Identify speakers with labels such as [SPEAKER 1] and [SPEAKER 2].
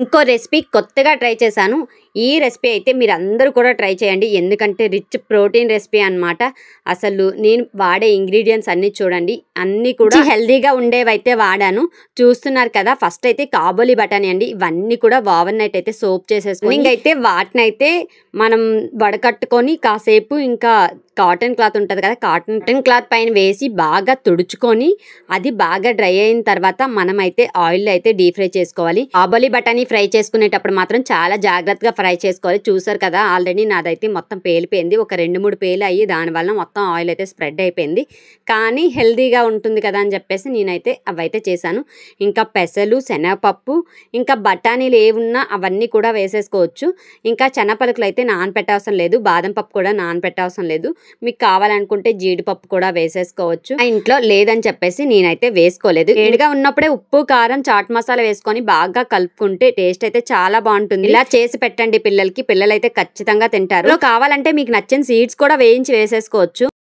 [SPEAKER 1] ఇంకో రెసిపీ కొత్తగా ట్రై చేశాను. ఈ రెసిపీ అయితే మీరందరూ కూడా ట్రై చేయండి. ఎందుకంటే రిచ్ ప్రోటీన్ రెసిపీ అన్నమాట. అసలు నేను వాడే ఇంగ్రీడియెంట్స్ అన్నీ చూడండి. అన్నీ కూడా హెల్తీగా ఉండేవైతే వాడాను. చూస్తున్నారు కదా! ఫస్ట్ అయితే కాబోలి బఠానీ అండి. ఇవన్నీ కూడా ఓవర్ నైట్ అయితే సోక్ చేసేసుకొని ఇంకైతే వాటినైతే మనం వడకట్టుకొని కాసేపు ఇంకా కాటన్ క్లాత్ ఉంటుంది కదా! కాటన్ క్లాత్ పైన వేసి బాగా తుడుచుకొని అది బాగా డ్రై అయిన తర్వాత మనమైతే ఆయిల్ అయితే డీప్ ఫ్రై చేసుకోవాలి. కాబోలి బఠానీ ఫ్రై చేసుకునేటప్పుడు మాత్రం చాలా జాగ్రత్తగా ఫ్రై చేసుకోవాలి. చూసారు కదా! ఆల్రెడీ నాదైతే మొత్తం పేలిపోయింది. ఒక 2-3 పేలు అయ్యి దానివల్ల మొత్తం ఆయిల్ అయితే స్ప్రెడ్ అయిపోయింది. కానీ హెల్తీగా ఉంటుంది కదా అని చెప్పేసి నేనైతే అవైతే చేశాను. ఇంకా పెసలు, శనగపప్పు, ఇంకా బఠానీలు ఏవున్నా అవన్నీ కూడా వేసేసుకోవచ్చు. ఇంకా శనగపలుకులు అయితే నానపెట్టవసరం లేదు. బాదం పప్పు కూడా నానపెట్టవసరం లేదు. మీకు కావాలనుకుంటే జీడిపప్పు కూడా వేసేసుకోవచ్చు. ఆ ఇంట్లో లేదని చెప్పేసి నేనైతే వేసుకోలేదు. వేడిగా ఉన్నప్పుడే ఉప్పు, కారం, చాట్ మసాలా వేసుకొని బాగా కలుపుకుంటే టేస్ట్ అయితే చాలా బాగుంటుంది. ఇలా చేసి పెట్టండి పిల్లలకి. పిల్లలైతే ఖచ్చితంగా తింటారు. కావాలంటే మీకు నచ్చిన సీడ్స్ కూడా వేయించి వేసేసుకోవచ్చు.